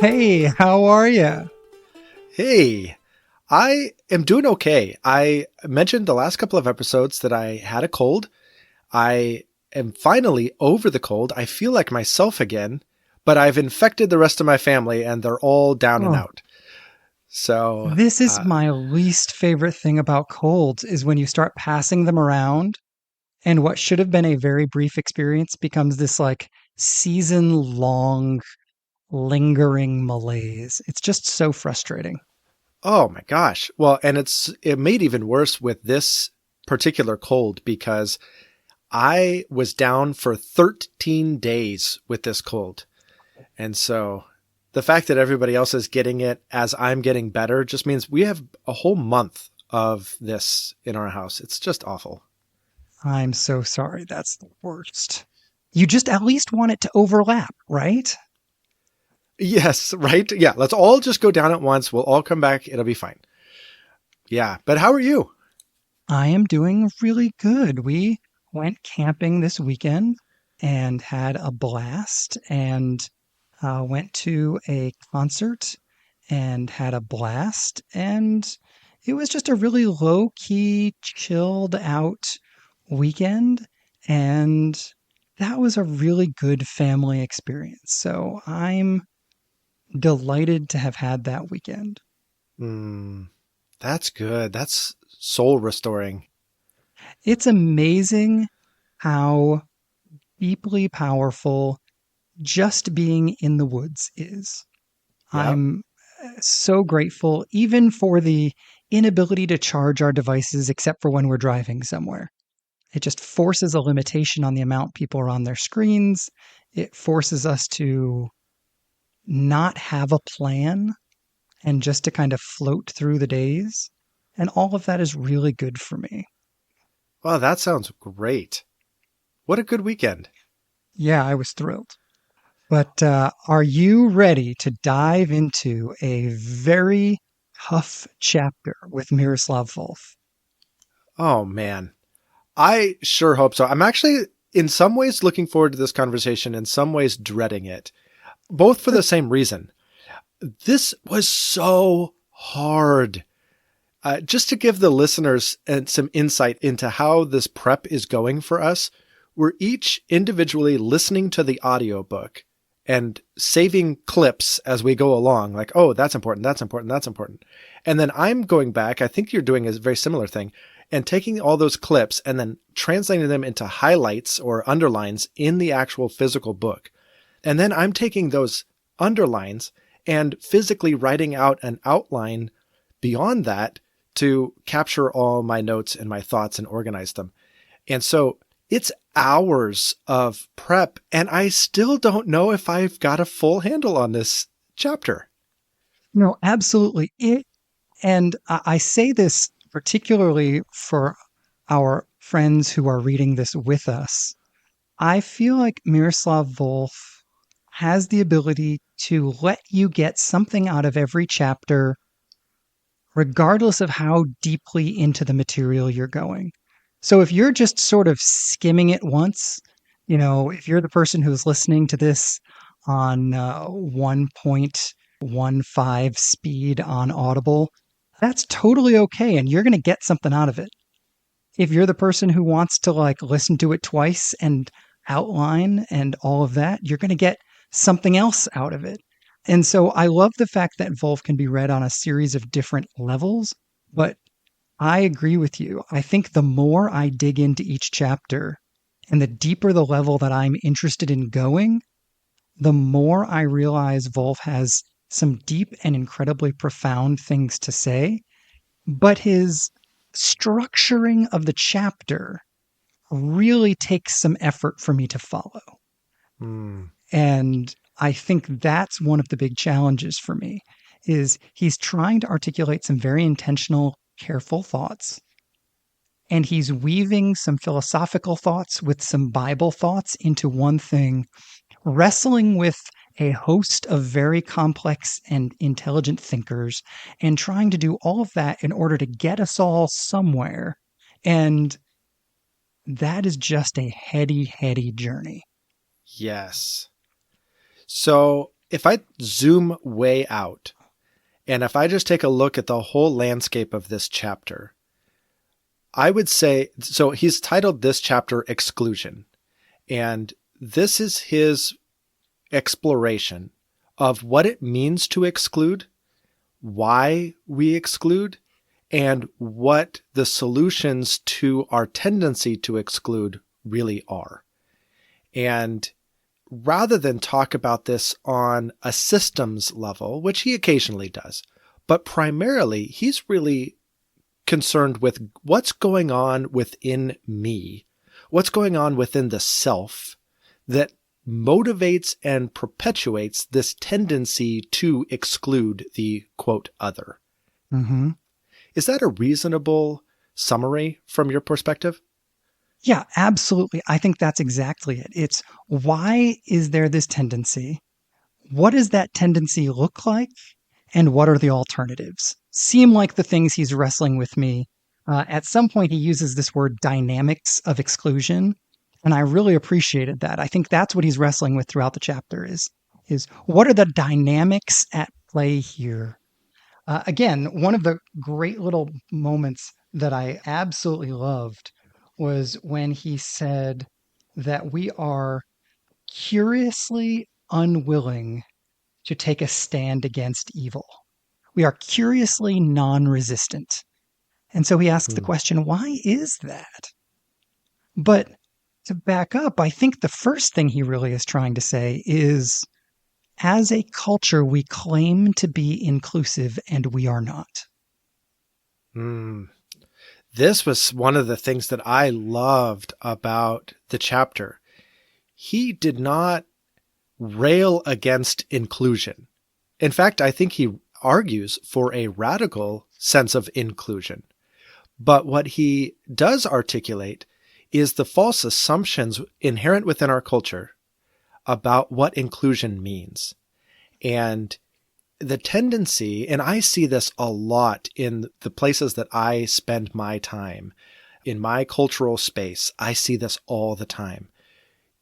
Hey, how are you? Hey, I am doing okay. I mentioned the last couple of episodes that I had a cold. I am finally over the cold. I feel like myself again, but I've infected the rest of my family and they're all down and Oh, out. So, this is uh, my least favorite thing about colds is when you start passing them around and what should have been a very brief experience becomes this like season long lingering malaise. It's just so frustrating. oh my gosh. Well, and it made even worse with this particular cold because I was down for 13 days with this cold. And so the fact that everybody else is getting it as I'm getting better just means we have a whole month of this in our house. It's just awful. I'm so sorry. That's the worst. You just at least want it to overlap, right? Yes, right? Yeah, let's all just go down at once. We'll all come back. It'll be fine. Yeah, but how are you? I am doing really good. We went camping this weekend and had a blast and went to a concert and had a blast. And it was just a really low key, chilled out weekend. And that was a really good family experience. So I'm delighted to have had that weekend. Mm, that's good. That's soul restoring. It's amazing how deeply powerful just being in the woods is. Yeah. I'm so grateful, even for the inability to charge our devices except for when we're driving somewhere. It just forces a limitation on the amount people are on their screens. It forces us to not have a plan and just to kind of float through the days. And all of that is really good for me. Well, that sounds great. What a good weekend. Yeah, I was thrilled. But are you ready to dive into a very tough chapter with Miroslav Volf? Oh, man. I sure hope so. I'm actually, in some ways, looking forward to this conversation, in some ways, dreading it, both for the same reason. This was so hard. Just to give the listeners some insight into how this prep is going for us, we're each individually listening to the audiobook and saving clips as we go along, like, oh, that's important, that's important, that's important. And then I'm going back, I think you're doing a very similar thing, and taking all those clips and then translating them into highlights or underlines in the actual physical book. And then I'm taking those underlines and physically writing out an outline beyond that to capture all my notes and my thoughts and organize them. And so it's hours of prep, and I still don't know if I've got a full handle on this chapter. No, absolutely. And I say this particularly for our friends who are reading this with us. I feel like Miroslav Volf has the ability to let you get something out of every chapter, regardless of how deeply into the material you're going. So if you're just sort of skimming it once, if you're the person who's listening to this on 1.15 speed on Audible, that's totally okay. And you're going to get something out of it. If you're the person who wants to like listen to it twice and outline and all of that, you're going to get something else out of it. And so I love the fact that Volf can be read on a series of different levels, but I agree with you. I think the more I dig into each chapter and the deeper the level that I'm interested in going, the more I realize Volf has some deep and incredibly profound things to say, but his structuring of the chapter really takes some effort for me to follow. Hmm. And I think that's one of the big challenges for me is he's trying to articulate some very intentional, careful thoughts. And he's weaving some philosophical thoughts with some Bible thoughts into one thing, wrestling with a host of very complex and intelligent thinkers and trying to do all of that in order to get us all somewhere. And that is just a heady, heady journey. Yes. So if I zoom way out, and if I just take a look at the whole landscape of this chapter, I would say, so he's titled this chapter Exclusion. And this is his exploration of what it means to exclude, why we exclude, and what the solutions to our tendency to exclude really are. And rather than talk about this on a systems level, which he occasionally does, but primarily he's really concerned with what's going on within me, what's going on within the self that motivates and perpetuates this tendency to exclude the quote other. Mm-hmm. Is that a reasonable summary from your perspective? Yeah, absolutely. I think that's exactly it. It's why is there this tendency? What does that tendency look like? And what are the alternatives? Seem like the things he's wrestling with me. At some point, he uses this word dynamics of exclusion. And I really appreciated that. I think that's what he's wrestling with throughout the chapter is what are the dynamics at play here? Again, one of the great little moments that I absolutely loved was when he said that we are curiously unwilling to take a stand against evil. We are curiously non-resistant. And so he asks the question, why is that? But to back up, I think the first thing he really is trying to say is, as a culture, we claim to be inclusive and we are not. This was one of the things that I loved about the chapter. He did not rail against inclusion. In fact, I think he argues for a radical sense of inclusion. But what he does articulate is the false assumptions inherent within our culture about what inclusion means. And the tendency, and I see this a lot in the places that I spend my time, in my cultural space, I see this all the time.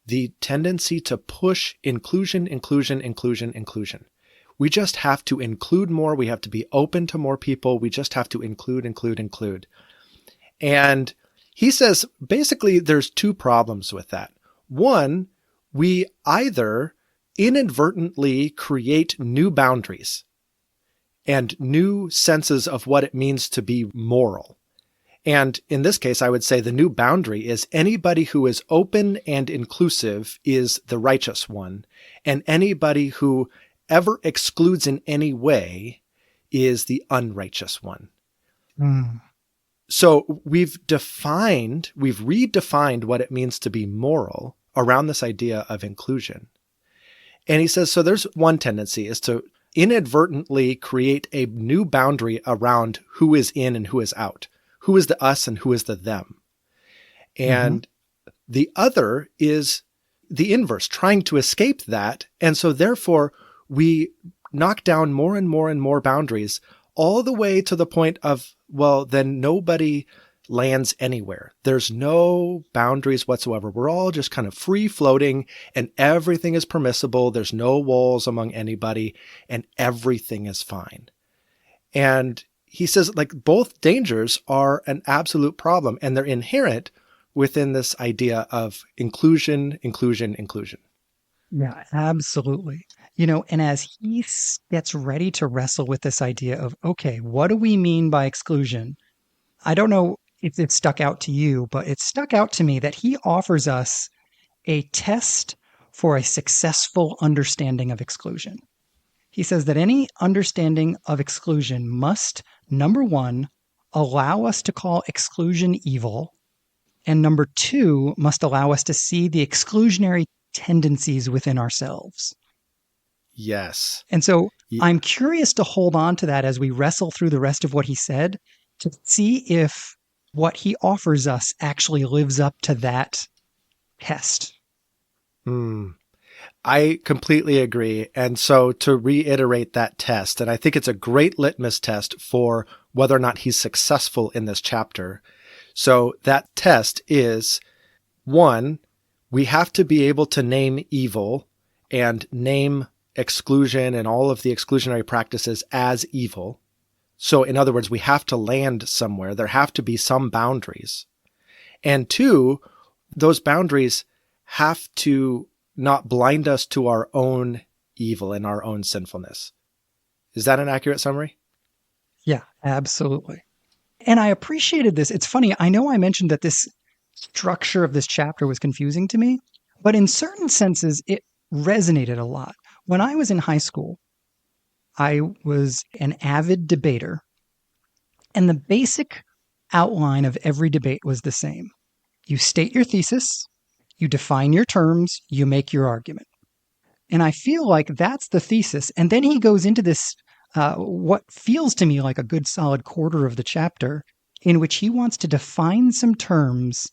The tendency to push inclusion. We just have to include more. We have to be open to more people. We just have to include. And he says, basically, there's two problems with that. One, we either inadvertently create new boundaries and new senses of what it means to be moral. And in this case, I would say the new boundary is anybody who is open and inclusive is the righteous one, and anybody who ever excludes in any way is the unrighteous one. So we've redefined what it means to be moral around this idea of inclusion. And he says, so there's one tendency is to inadvertently create a new boundary around who is in and who is out, who is the us and who is the them. And the other is the inverse, trying to escape that. And so therefore we knock down more and more and more boundaries all the way to the point of, well, then nobody lands anywhere. There's no boundaries whatsoever. We're all just kind of free floating and everything is permissible. There's no walls among anybody and everything is fine. And he says, like, both dangers are an absolute problem and they're inherent within this idea of inclusion. Yeah, absolutely. And as he gets ready to wrestle with this idea of, okay, what do we mean by exclusion? I don't know if it stuck out to you, but it stuck out to me that he offers us a test for a successful understanding of exclusion. He says that any understanding of exclusion must, number one, allow us to call exclusion evil, and number two, must allow us to see the exclusionary tendencies within ourselves. Yes. And so I'm curious to hold on to that as we wrestle through the rest of what he said to see if what he offers us actually lives up to that test. I completely agree. And so to reiterate that test, and I think it's a great litmus test for whether or not he's successful in this chapter. So that test is, one, we have to be able to name evil and name exclusion and all of the exclusionary practices as evil. So in other words, we have to land somewhere. There have to be some boundaries. And two, those boundaries have to not blind us to our own evil and our own sinfulness. Is that an accurate summary? Yeah, absolutely. And I appreciated this. It's funny. I know I mentioned that this structure of this chapter was confusing to me, but in certain senses, it resonated a lot. When I was in high school, I was an avid debater, and the basic outline of every debate was the same. You state your thesis, you define your terms, you make your argument. And I feel like that's the thesis. And then he goes into this, what feels to me like a good solid quarter of the chapter, in which he wants to define some terms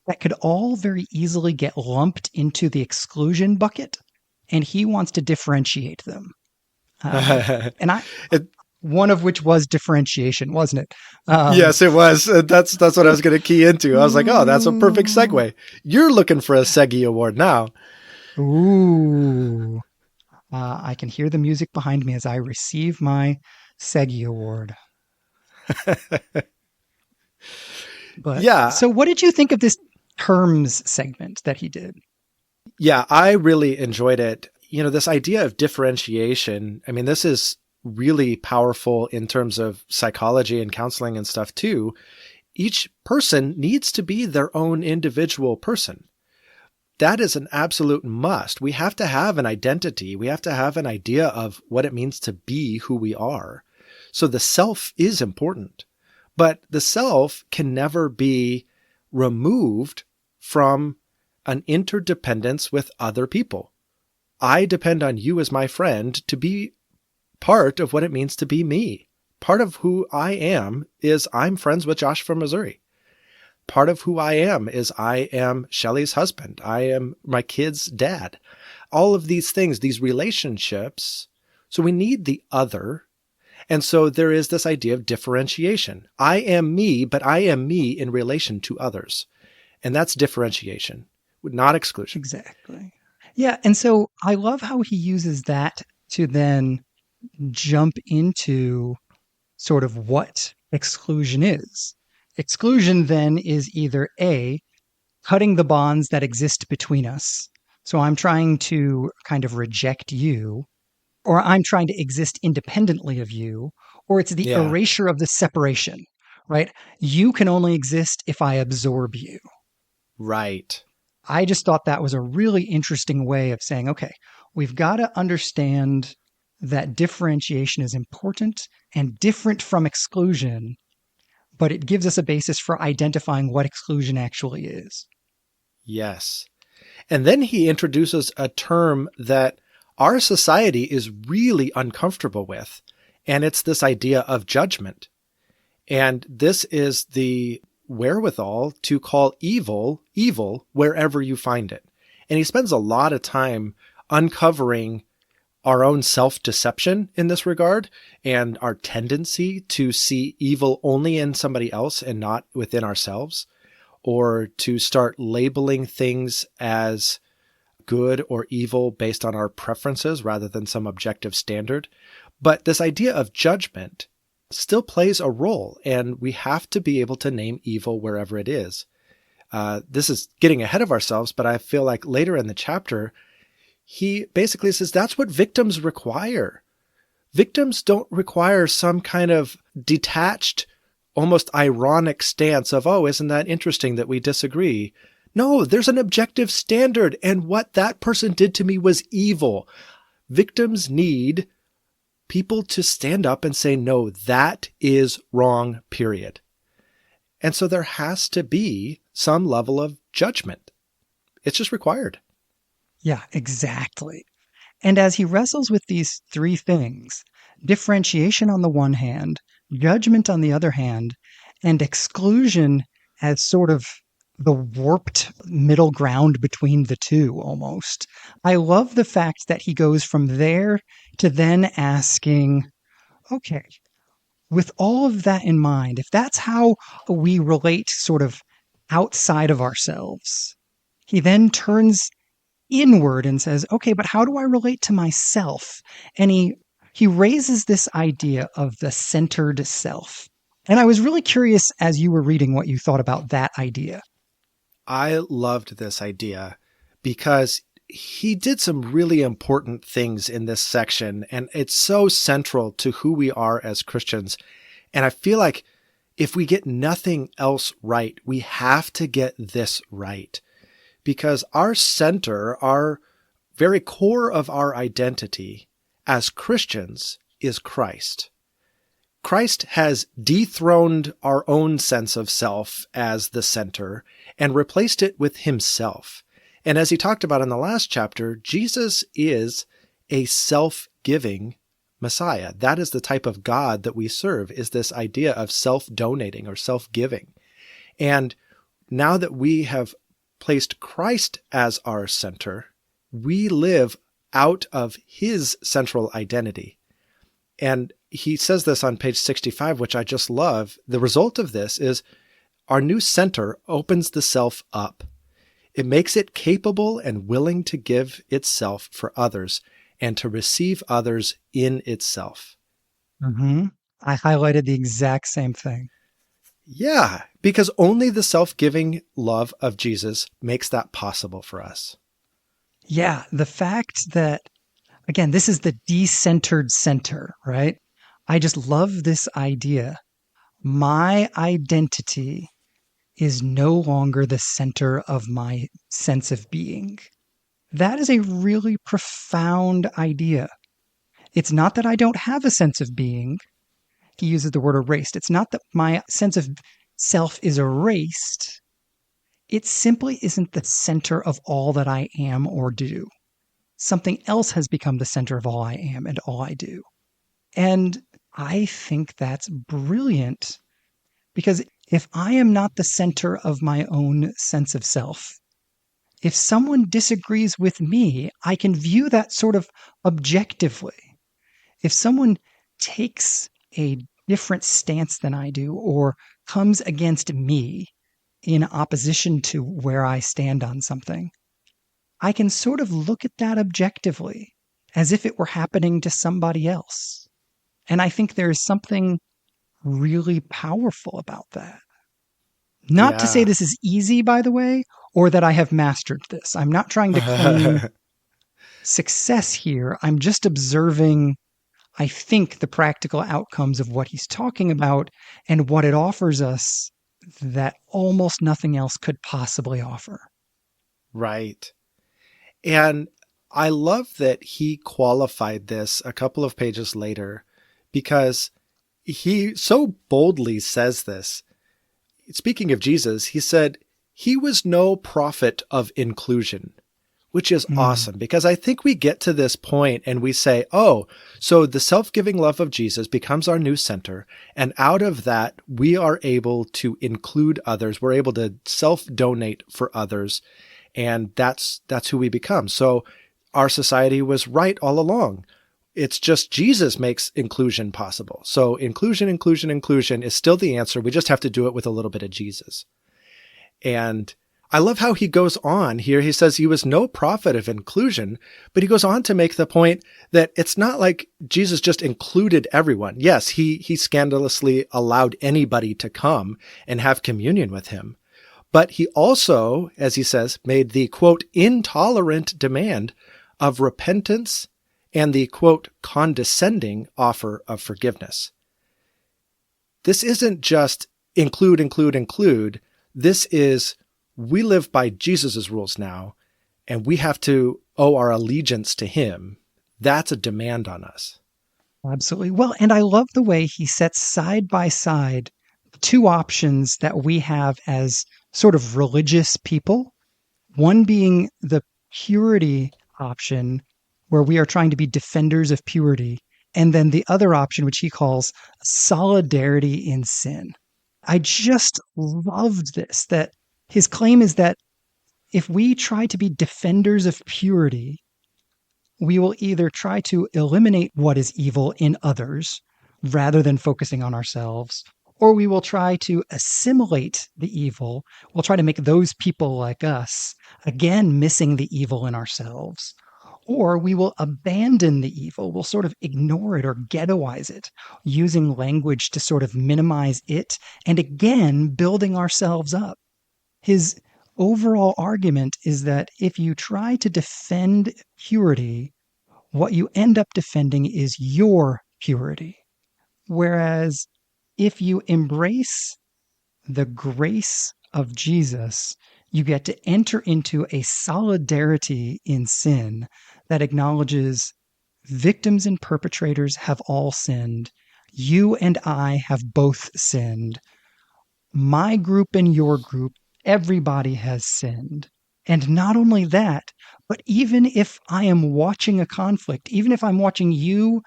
that could all very easily get lumped into the exclusion bucket. And he wants to differentiate them. And one of which was differentiation, wasn't it? Yes, it was. That's what I was going to key into. I was like, oh, that's a perfect segue. You're looking for a Segi Award now. Ooh. I can hear the music behind me as I receive my Segi Award. But yeah. So what did you think of this terms segment that he did? Yeah, I really enjoyed it. You know, this idea of differentiation, I mean, this is really powerful in terms of psychology and counseling and stuff too. Each person needs to be their own individual person. That is an absolute must. We have to have an identity. We have to have an idea of what it means to be who we are. So the self is important, but the self can never be removed from an interdependence with other people. I depend on you as my friend to be part of what it means to be me. Part of who I am is I'm friends with Josh from Missouri. Part of who I am is I am Shelly's husband. I am my kid's dad. All of these things, these relationships. So we need the other. And so there is this idea of differentiation. I am me, but I am me in relation to others. And that's differentiation, not exclusion. Exactly. Yeah. And so I love how he uses that to then jump into sort of what exclusion is. Exclusion then is either A, cutting the bonds that exist between us. So I'm trying to kind of reject you, or I'm trying to exist independently of you, or it's the erasure of the separation, right? You can only exist if I absorb you. Right. I just thought that was a really interesting way of saying, okay, we've got to understand that differentiation is important and different from exclusion, but it gives us a basis for identifying what exclusion actually is. Yes. And then he introduces a term that our society is really uncomfortable with, and it's this idea of judgment. And this is the wherewithal to call evil, evil wherever you find it. And he spends a lot of time uncovering our own self-deception in this regard and our tendency to see evil only in somebody else and not within ourselves, or to start labeling things as good or evil based on our preferences rather than some objective standard. But this idea of judgment still plays a role, and we have to be able to name evil wherever it is. This is getting ahead of ourselves, but I feel like later in the chapter, he basically says that's what victims require. Victims don't require some kind of detached, almost ironic stance of, oh, isn't that interesting that we disagree? No, there's an objective standard, and what that person did to me was evil. Victims need people to stand up and say, no, that is wrong, period. And so there has to be some level of judgment. It's just required. Yeah, exactly. And as he wrestles with these three things, differentiation on the one hand, judgment on the other hand, and exclusion as sort of the warped middle ground between the two almost. I love the fact that he goes from there to then asking, okay, with all of that in mind, if that's how we relate sort of outside of ourselves, he then turns inward and says, okay, but how do I relate to myself? And he raises this idea of the centered self. And I was really curious as you were reading what you thought about that idea. I loved this idea because he did some really important things in this section, and it's so central to who we are as Christians. And I feel like if we get nothing else right, we have to get this right, because our center, our very core of our identity as Christians is Christ. Christ has dethroned our own sense of self as the center and replaced it with himself. And as he talked about in the last chapter, Jesus is a self-giving Messiah. That is the type of God that we serve, is this idea of self-donating or self-giving. And now that we have placed Christ as our center, we live out of his central identity. And he says this on page 65, which I just love. The result of this is our new center opens the self up. It makes it capable and willing to give itself for others and to receive others in itself. Mm-hmm. I highlighted the exact same thing. Yeah, because only the self-giving love of Jesus makes that possible for us. Yeah, the fact that, again, this is the decentered center, right? I just love this idea. My identity is no longer the center of my sense of being. That is a really profound idea. It's not that I don't have a sense of being. He uses the word erased. It's not that my sense of self is erased. It simply isn't the center of all that I am or do. Something else has become the center of all I am and all I do. And I think that's brilliant, because if I am not the center of my own sense of self, if someone disagrees with me, I can view that sort of objectively. If someone takes a different stance than I do or comes against me in opposition to where I stand on something, I can sort of look at that objectively as if it were happening to somebody else. And I think there is something really powerful about that. Not to say Yeah. this is easy, by the way, or that I have mastered this. I'm not trying to claim success here. I'm just observing, I think, the practical outcomes of what he's talking about and what it offers us that almost nothing else could possibly offer. Right. And I love that he qualified this a couple of pages later, because he so boldly says this. Speaking of Jesus, he said, he was no prophet of inclusion, which is awesome, because I think we get to this point and we say, oh, so the self-giving love of Jesus becomes our new center. And out of that, we are able to include others. We're able to self-donate for others. And that's who we become. So our society was right all along. It's just Jesus makes inclusion possible. So inclusion is still the answer. We just have to do it with a little bit of Jesus. And I love how he goes on here. He says he was no prophet of inclusion, but he goes on to make the point that it's not like Jesus just included everyone. Yes, he scandalously allowed anybody to come and have communion with him. But he also, as he says, made the, quote, intolerant demand of repentance and the, quote, condescending offer of forgiveness. This isn't just include. This is, we live by Jesus' rules now, and we have to owe our allegiance to him. That's a demand on us. Absolutely. Well, and I love the way he sets side by side two options that we have as sort of religious people. One being the purity option, where we are trying to be defenders of purity. And then the other option, which he calls solidarity in sin. I just loved this, that his claim is that if we try to be defenders of purity, we will either try to eliminate what is evil in others rather than focusing on ourselves, or we will try to assimilate the evil. We'll try to make those people like us again, missing the evil in ourselves. Or we will abandon the evil. We'll sort of ignore it or ghettoize it, using language to sort of minimize it, and again, building ourselves up. His overall argument is that if you try to defend purity, what you end up defending is your purity. Whereas if you embrace the grace of Jesus, you get to enter into a solidarity in sin that acknowledges victims and perpetrators have all sinned. You and I have both sinned. My group and your group, everybody has sinned. And not only that, but even if I am watching a conflict, even if I'm watching you,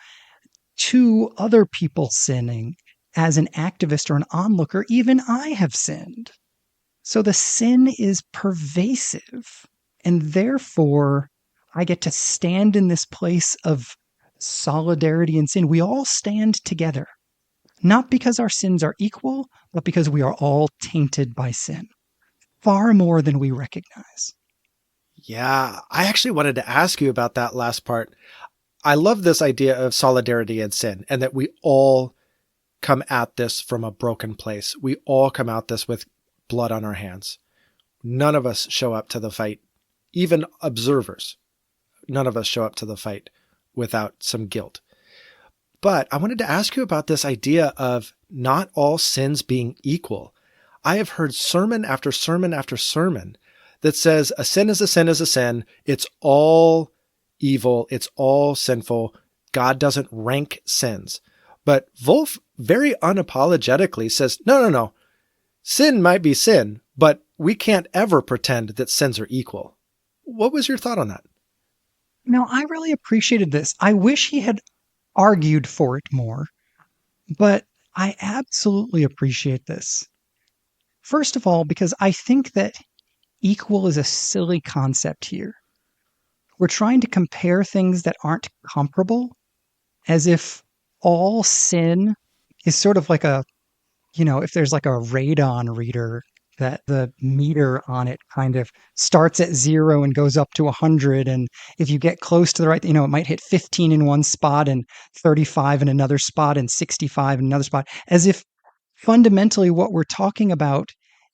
two other people sinning as an activist or an onlooker, even I have sinned. So the sin is pervasive. And therefore, I get to stand in this place of solidarity in sin. We all stand together, not because our sins are equal, but because we are all tainted by sin, far more than we recognize. Yeah, I actually wanted to ask you about that last part. I love this idea of solidarity and sin, and that we all come at this from a broken place. We all come at this with blood on our hands. None of us show up to the fight, even observers. None of us show up to the fight without some guilt. But I wanted to ask you about this idea of not all sins being equal. I have heard sermon after sermon after sermon that says a sin is a sin is a sin. It's all evil. It's all sinful. God doesn't rank sins. But Volf very unapologetically says, no. Sin might be sin, but we can't ever pretend that sins are equal. What was your thought on that? Now, I really appreciated this. I wish he had argued for it more, but I absolutely appreciate this. First of all, because I think that equal is a silly concept here. We're trying to compare things that aren't comparable as if all sin is sort of like if there's like a radon reader that the meter on it kind of starts at 0 and goes up to 100. And if you get close to the right, it might hit 15 in one spot and 35 in another spot and 65 in another spot, as if fundamentally what we're talking about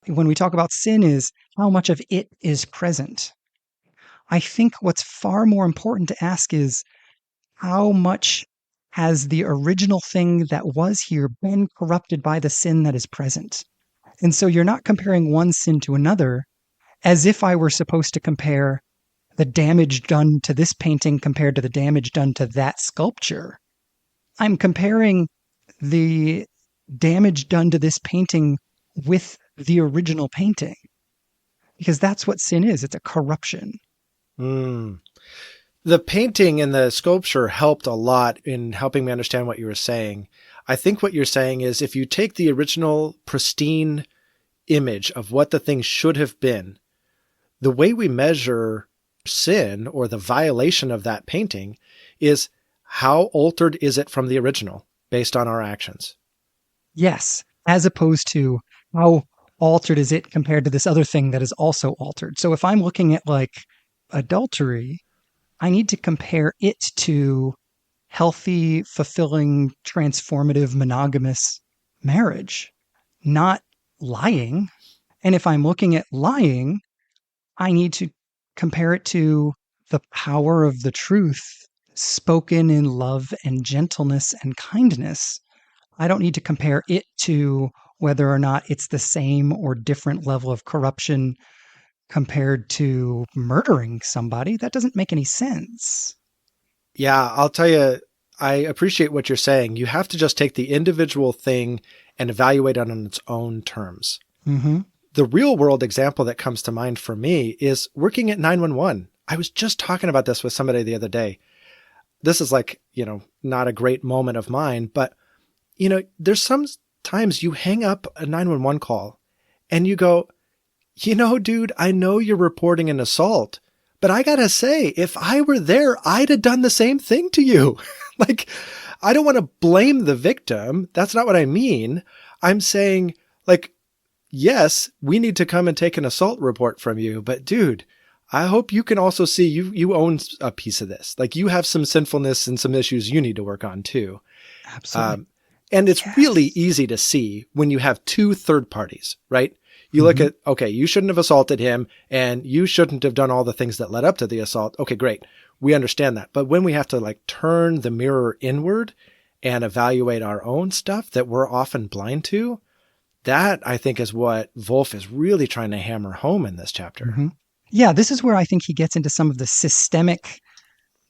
when we talk about sin is how much of it is present. I think what's far more important to ask is how much has the original thing that was here been corrupted by the sin that is present? And so you're not comparing one sin to another as if I were supposed to compare the damage done to this painting compared to the damage done to that sculpture. I'm comparing the damage done to this painting with the original painting, because that's what sin is. It's a corruption. The painting and the sculpture helped a lot in helping me understand what you were saying. I think what you're saying is if you take the original pristine image of what the thing should have been, the way we measure sin or the violation of that painting is how altered is it from the original based on our actions. Yes, as opposed to how altered is it compared to this other thing that is also altered. So if I'm looking at like adultery, I need to compare it to healthy, fulfilling, transformative, monogamous marriage, not lying. And if I'm looking at lying, I need to compare it to the power of the truth spoken in love and gentleness and kindness. I don't need to compare it to whether or not it's the same or different level of corruption compared to murdering somebody. That doesn't make any sense. Yeah, I'll tell you, I appreciate what you're saying. You have to just take the individual thing and evaluate it on its own terms. Mm-hmm. The real world example that comes to mind for me is working at 911. I was just talking about this with somebody the other day. This is like, not a great moment of mine, but, there's some times you hang up a 911 call and you go, dude, I know you're reporting an assault, but I gotta say, if I were there, I'd have done the same thing to you. Like, I don't want to blame the victim. That's not what I mean. I'm saying, like, yes, we need to come and take an assault report from you, but dude, I hope you can also see you own a piece of this. Like you have some sinfulness and some issues you need to work on too. Absolutely. And it's really Yes. easy to see when you have two third parties, right? You look Mhm. at, okay, you shouldn't have assaulted him and you shouldn't have done all the things that led up to the assault. Okay, great. We understand that. But when we have to like turn the mirror inward and evaluate our own stuff that we're often blind to, that I think is what Volf is really trying to hammer home in this chapter. Mhm. Yeah, this is where I think he gets into some of the systemic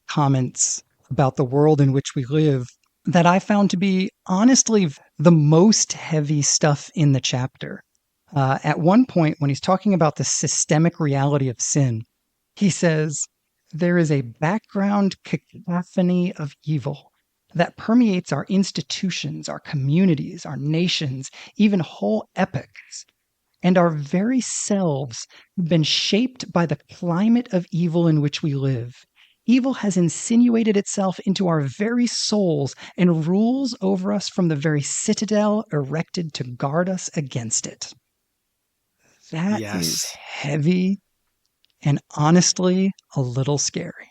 comments about the world in which we live that I found to be honestly the most heavy stuff in the chapter. At one point, when he's talking about the systemic reality of sin, he says, there is a background cacophony of evil that permeates our institutions, our communities, our nations, even whole epochs. And our very selves have been shaped by the climate of evil in which we live. Evil has insinuated itself into our very souls and rules over us from the very citadel erected to guard us against it. That is Yes. heavy and honestly a little scary.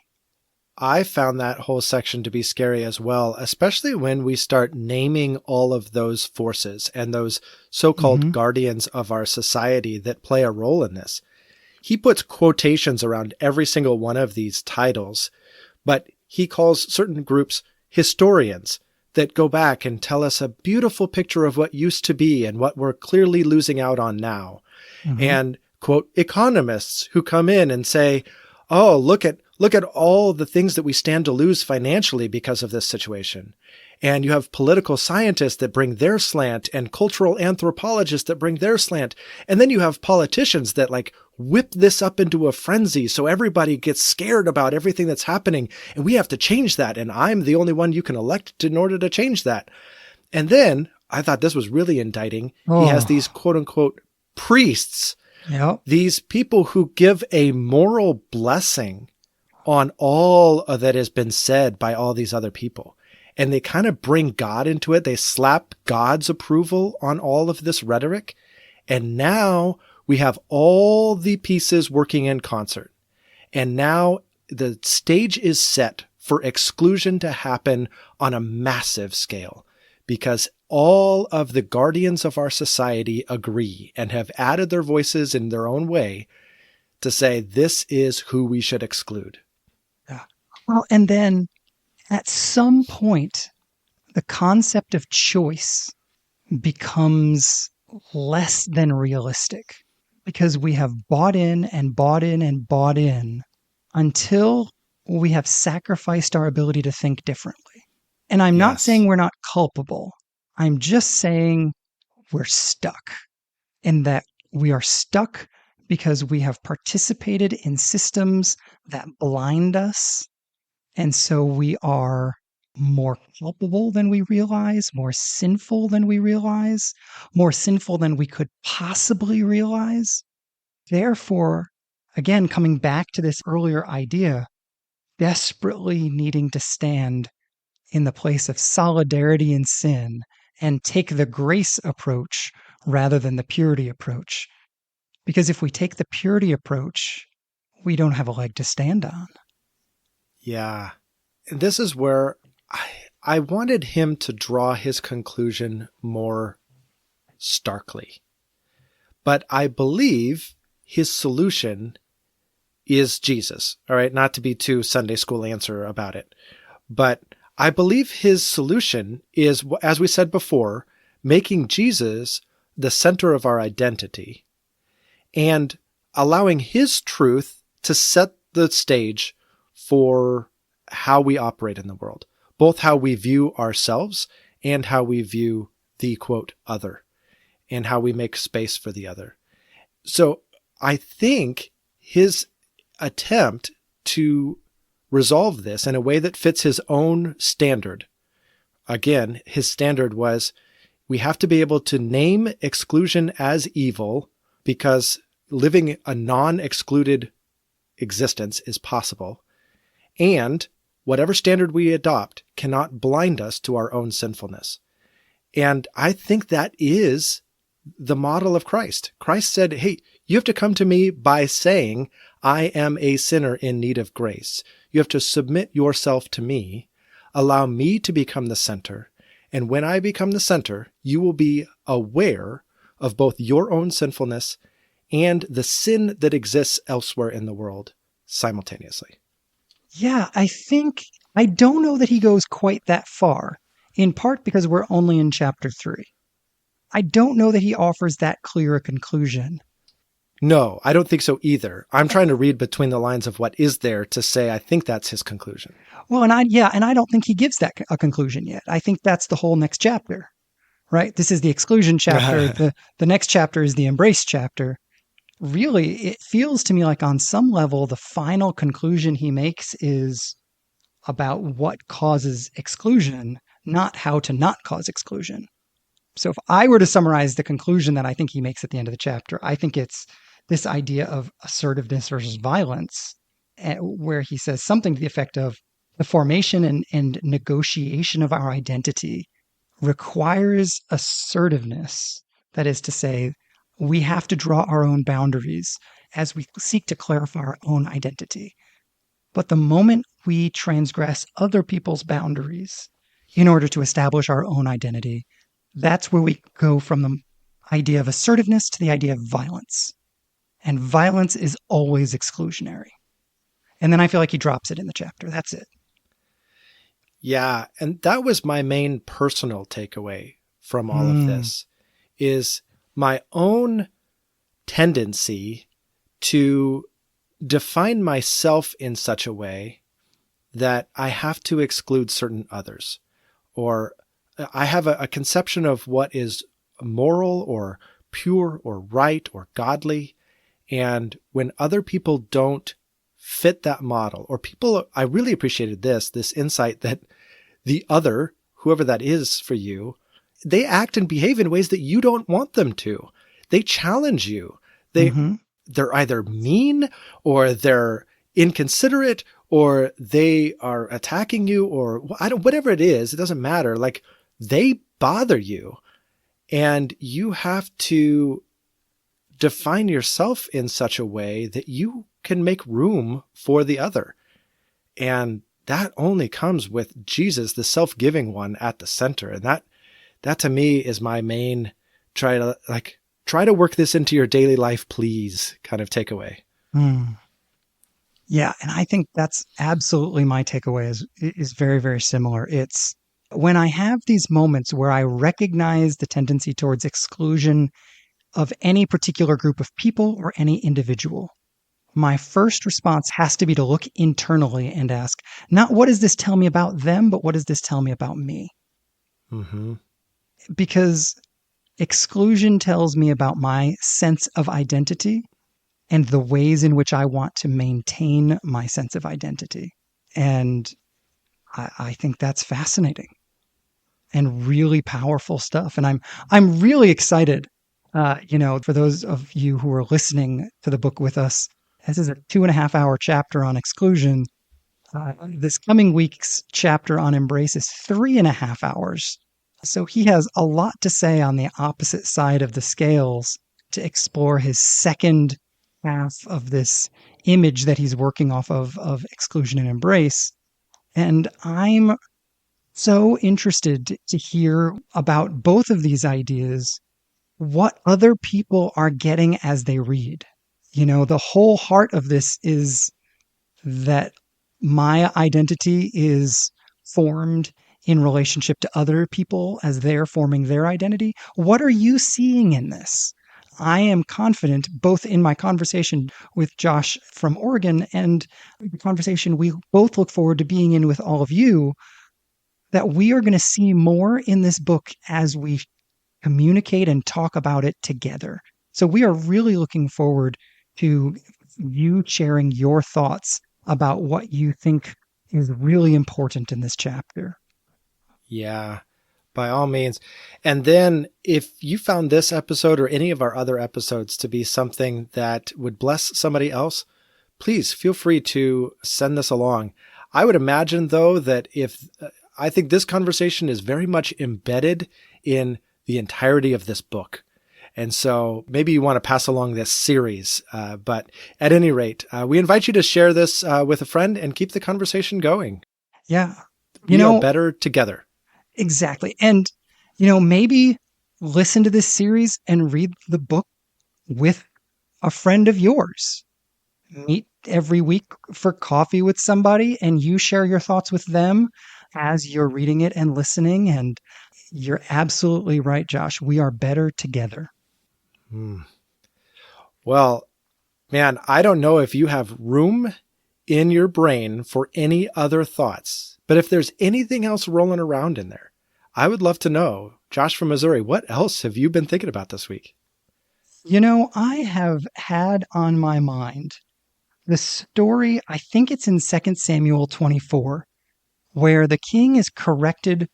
I found that whole section to be scary as well, especially when we start naming all of those forces and those so-called Hmm. guardians of our society that play a role in this. He puts quotations around every single one of these titles, but he calls certain groups historians that go back and tell us a beautiful picture of what used to be and what we're clearly losing out on now. Hmm. And quote economists who come in and say, "Oh, look at all the things that we stand to lose financially because of this situation." And you have political scientists that bring their slant and cultural anthropologists that bring their slant. And then you have politicians that like whip this up into a frenzy so everybody gets scared about everything that's happening. And we have to change that. And I'm the only one you can elect in order to change that. And then I thought this was really indicting. He has these Oh, quote unquote priests, yep. these people who give a moral blessing on all that has been said by all these other people. And they kind of bring God into it. They slap God's approval on all of this rhetoric. And now we have all the pieces working in concert. And now the stage is set for exclusion to happen on a massive scale because all of the guardians of our society agree and have added their voices in their own way to say this is who we should exclude. Yeah. Well, and then at some point, the concept of choice becomes less than realistic because we have bought in and bought in and bought in until we have sacrificed our ability to think differently. And I'm not saying Yes. we're not culpable. I'm just saying we're stuck in that we are stuck because we have participated in systems that blind us. And so we are more culpable than we realize, more sinful than we realize, more sinful than we could possibly realize. Therefore, again, coming back to this earlier idea, desperately needing to stand in the place of solidarity in sin and take the grace approach rather than the purity approach. Because if we take the purity approach, we don't have a leg to stand on. Yeah. And this is where I wanted him to draw his conclusion more starkly. But I believe his solution is Jesus. All right. Not to be too Sunday school answer about it. But I believe his solution is, as we said before, making Jesus the center of our identity and allowing his truth to set the stage for how we operate in the world, both how we view ourselves and how we view the quote other and how we make space for the other. So I think his attempt to resolve this in a way that fits his own standard. Again, his standard was we have to be able to name exclusion as evil because living a non-excluded existence is possible. And whatever standard we adopt cannot blind us to our own sinfulness. And I think that is the model of Christ. Christ said, hey, You have to come to me by saying, I am a sinner in need of grace. You have to submit yourself to me, allow me to become the center. And when I become the center, you will be aware of both your own sinfulness and the sin that exists elsewhere in the world simultaneously. Yeah, I don't know that he goes quite that far, in part because we're only in chapter 3. I don't know that he offers that clear a conclusion. No, I don't think so either. I'm trying to read between the lines of what is there to say I think that's his conclusion. Well, and I don't think he gives that a conclusion yet. I think that's the whole next chapter, right? This is the exclusion chapter. The next chapter is the embrace chapter. Really, it feels to me like on some level, the final conclusion he makes is about what causes exclusion, not how to not cause exclusion. So if I were to summarize the conclusion that I think he makes at the end of the chapter, I think it's this idea of assertiveness versus violence, where he says something to the effect of the formation and negotiation of our identity requires assertiveness. That is to say, we have to draw our own boundaries as we seek to clarify our own identity. But the moment we transgress other people's boundaries in order to establish our own identity, that's where we go from the idea of assertiveness to the idea of violence. And violence is always exclusionary. And then I feel like he drops it in the chapter. That's it. Yeah, and that was my main personal takeaway from all of this, is my own tendency to define myself in such a way that I have to exclude certain others, or I have a conception of what is moral or pure or right or godly. And when other people don't fit that model, or people, I really appreciated this insight that the other, whoever that is for you, they act and behave in ways that you don't want them to. They challenge you. They're either mean, or they're inconsiderate, or they are attacking you, or whatever it is, it doesn't matter. Like, they bother you, and you have to define yourself in such a way that you can make room for the other. And that only comes with Jesus, the self-giving one, at the center. And that to me is my main try to work this into your daily life, please, kind of takeaway. Yeah. And I think that's absolutely my takeaway is very, very similar. It's when I have these moments where I recognize the tendency towards exclusion of any particular group of people or any individual, my first response has to be to look internally and ask, not what does this tell me about them, but what does this tell me about me? Because exclusion tells me about my sense of identity and the ways in which I want to maintain my sense of identity. And I think that's fascinating and really powerful stuff. And I'm really excited, for those of you who are listening to the book with us. This is a 2.5-hour chapter on exclusion. This coming week's chapter on embrace is 3.5 hours. So he has a lot to say on the opposite side of the scales to explore his second half of this image that he's working off of exclusion and embrace. And I'm so interested to hear about both of these ideas, what other people are getting as they read. The whole heart of this is that my identity is formed in relationship to other people as they're forming their identity. What are you seeing in this? I am confident, both in my conversation with Josh from Oregon and the conversation we both look forward to being in with all of you, that we are going to see more in this book as we communicate and talk about it together. So we are really looking forward to you sharing your thoughts about what you think is really important in this chapter. Yeah, by all means. And then if you found this episode or any of our other episodes to be something that would bless somebody else, please feel free to send this along. I would imagine, though, that I think this conversation is very much embedded in the entirety of this book. And so maybe you want to pass along this series. But at any rate, we invite you to share this with a friend and keep the conversation going. Yeah. We are better together. Exactly. And, maybe listen to this series and read the book with a friend of yours. Meet every week for coffee with somebody and you share your thoughts with them as you're reading it and listening. And you're absolutely right, Josh. We are better together. Well, man, I don't know if you have room in your brain for any other thoughts, but if there's anything else rolling around in there, I would love to know. Josh from Missouri, what else have you been thinking about this week? I have had on my mind the story, I think it's in 2 Samuel 24, where the king is corrected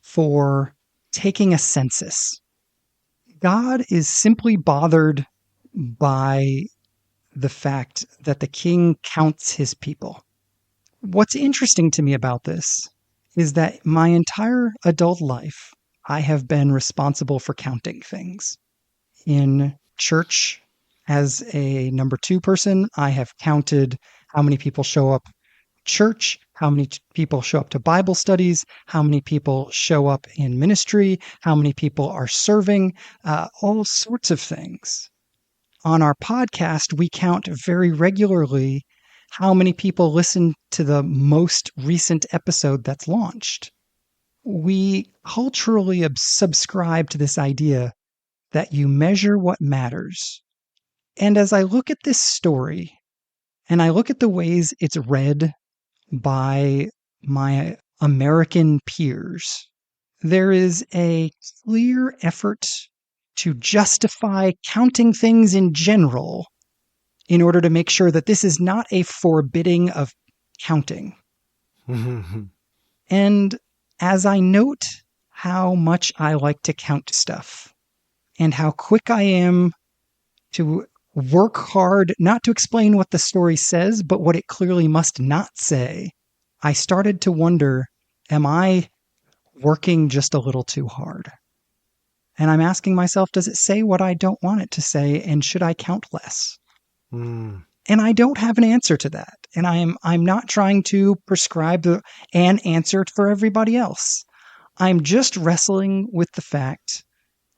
for taking a census. God is simply bothered by the fact that the king counts his people. What's interesting to me about this is that my entire adult life, I have been responsible for counting things. In church, as a number 2 person, I have counted how many people show up church, how many people show up to Bible studies, how many people show up in ministry, how many people are serving, all sorts of things. On our podcast, we count very regularly how many people listen to the most recent episode that's launched. We culturally subscribe to this idea that you measure what matters. And as I look at this story, and I look at the ways it's read by my American peers, there is a clear effort to justify counting things in general in order to make sure that this is not a forbidding of counting. And as I note how much I like to count stuff and how quick I am to work hard, not to explain what the story says, but what it clearly must not say, I started to wonder, am I working just a little too hard? And I'm asking myself, does it say what I don't want it to say? And should I count less? And I don't have an answer to that. And I'm not trying to prescribe an answer for everybody else. I'm just wrestling with the fact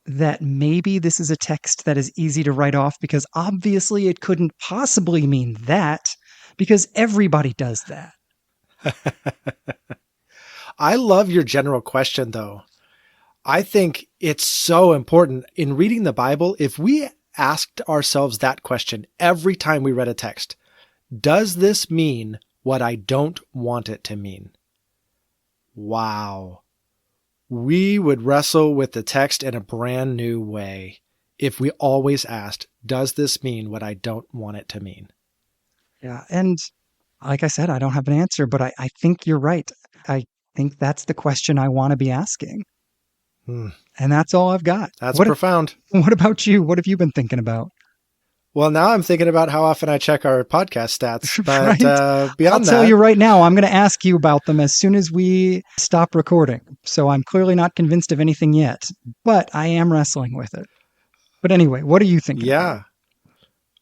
that maybe this is a text that is easy to write off because obviously it couldn't possibly mean that because everybody does that. I love your general question, though. I think it's so important in reading the Bible. If we asked ourselves that question every time we read a text, does this mean what I don't want it to mean? Wow. We would wrestle with the text in a brand new way if we always asked, does this mean what I don't want it to mean? Yeah. And like I said, I don't have an answer, but I think you're right. I think that's the question I want to be asking. And that's all I've got. That's profound. What about you? What have you been thinking about? Well, now I'm thinking about how often I check our podcast stats, but right? Beyond I'll tell you right now, I'm going to ask you about them as soon as we stop recording. So I'm clearly not convinced of anything yet, but I am wrestling with it. But anyway, what are you thinking? Yeah.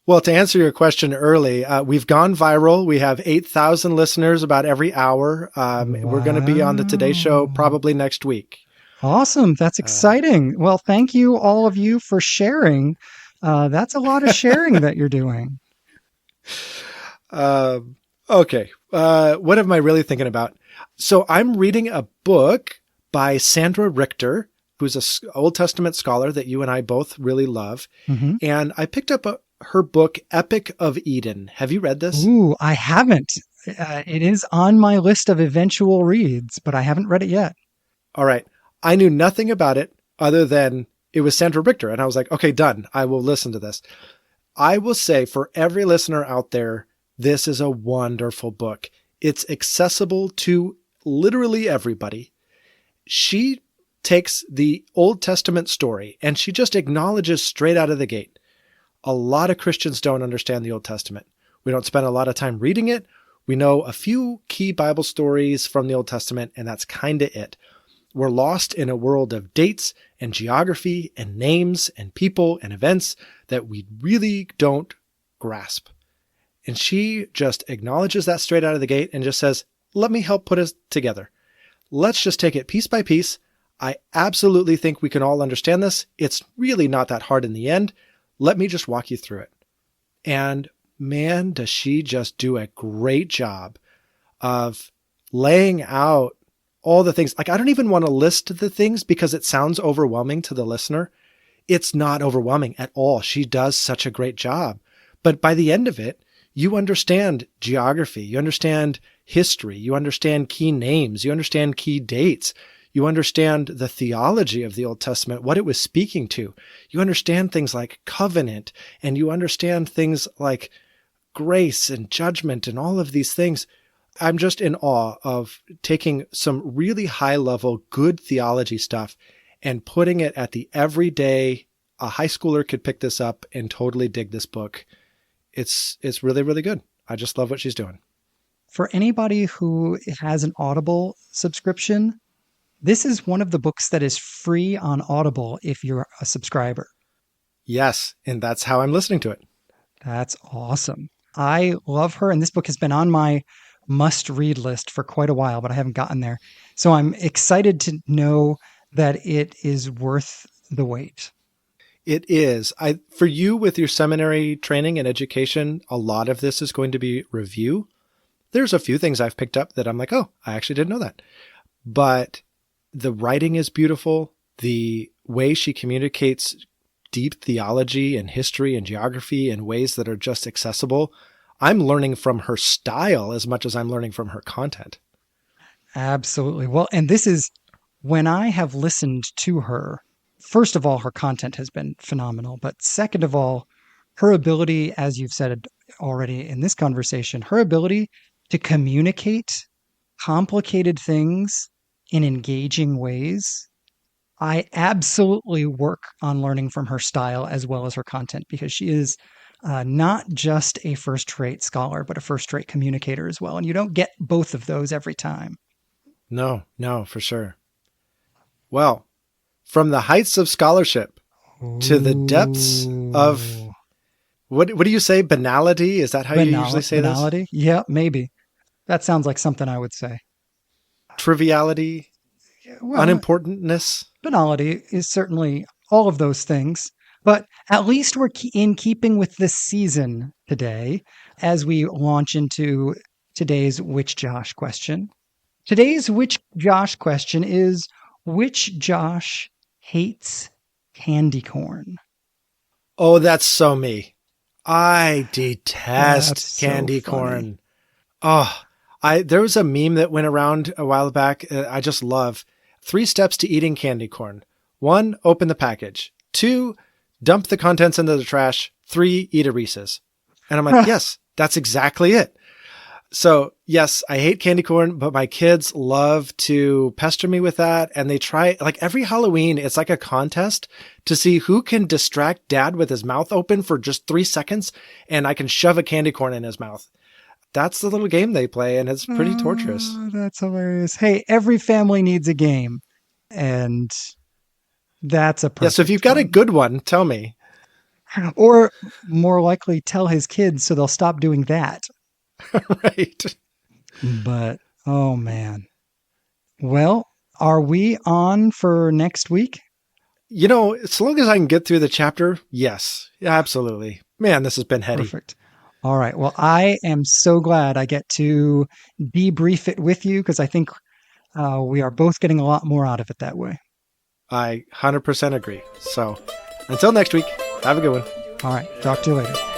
Well, to answer your question early, we've gone viral. We have 8,000 listeners about every hour. Wow. We're going to be on the Today Show probably next week. Awesome. That's exciting. Well, thank you all of you for sharing. That's a lot of sharing that you're doing. Okay. What am I really thinking about? So I'm reading a book by Sandra Richter, who's an Old Testament scholar that you and I both really love. Mm-hmm. And I picked up her book, Epic of Eden. Have you read this? Ooh, I haven't. It is on my list of eventual reads, but I haven't read it yet. All right. I knew nothing about it other than it was Sandra Richter. And I was like, okay, done. I will listen to this. I will say for every listener out there, this is a wonderful book. It's accessible to literally everybody. She takes the Old Testament story and she just acknowledges straight out of the gate. A lot of Christians don't understand the Old Testament. We don't spend a lot of time reading it. We know a few key Bible stories from the Old Testament, and that's kind of it. We're lost in a world of dates and geography and names and people and events that we really don't grasp. And she just acknowledges that straight out of the gate and just says, let me help put us together. Let's just take it piece by piece. I absolutely think we can all understand this. It's really not that hard in the end. Let me just walk you through it. And man, does she just do a great job of laying out all the things. Like, I don't even want to list the things because it sounds overwhelming to the listener. It's not overwhelming at all. She does such a great job. But by the end of it, you understand geography, you understand history, you understand key names, you understand key dates, you understand the theology of the Old Testament, what it was speaking to. You understand things like covenant, and you understand things like grace and judgment and all of these things. I'm just in awe of taking some really high level, good theology stuff and putting it at the everyday. A high schooler could pick this up and totally dig this book. It's really, really good. I just love what she's doing. For anybody who has an Audible subscription, this is one of the books that is free on Audible if you're a subscriber. Yes, and that's how I'm listening to it. That's awesome. I love her, and this book has been on my must-read list for quite a while, but I haven't gotten there. So I'm excited to know that it is worth the wait. It is. For you with your seminary training and education, a lot of this is going to be review. There's a few things I've picked up that I'm like, oh, I actually didn't know that. But the writing is beautiful. The way she communicates deep theology and history and geography in ways that are just accessible. I'm learning from her style as much as I'm learning from her content. Absolutely. Well, and this is when I have listened to her. First of all, her content has been phenomenal. But second of all, her ability, as you've said already in this conversation, her ability to communicate complicated things in engaging ways. I absolutely work on learning from her style as well as her content, because she is not just a first-rate scholar, but a first-rate communicator as well. And you don't get both of those every time. No, for sure. Well, from the heights of scholarship to the depths of, what do you say? Banality? Is that how you usually say banality? This? Yeah, maybe. That sounds like something I would say. Triviality, unimportantness. Banality is certainly all of those things. But at least we're in keeping with this season today as we launch into today's Which Josh question. Today's Which Josh question is, which Josh hates candy corn? Oh, that's so me. I detest candy corn. Oh, there was a meme that went around a while back. I just love 3 steps to eating candy corn. 1, open the package. 2, dump the contents into the trash. 3, eat a Reese's. And I'm like, yes, that's exactly it. So yes, I hate candy corn, but my kids love to pester me with that. And they try, like every Halloween, it's like a contest to see who can distract dad with his mouth open for just 3 seconds. And I can shove a candy corn in his mouth. That's the little game they play. And it's pretty torturous. That's hilarious. Hey, every family needs a game. And that's a perfect so if you've got a good one, tell me. Or more likely, tell his kids so they'll stop doing that. Right. But, oh man. Well, are we on for next week? You know, as long as I can get through the chapter, yes. Yeah, absolutely. Man, this has been heady. Perfect. All right. Well, I am so glad I get to debrief it with you, because I think we are both getting a lot more out of it that way. I 100% agree. So until next week, have a good one. All right. Talk to you later.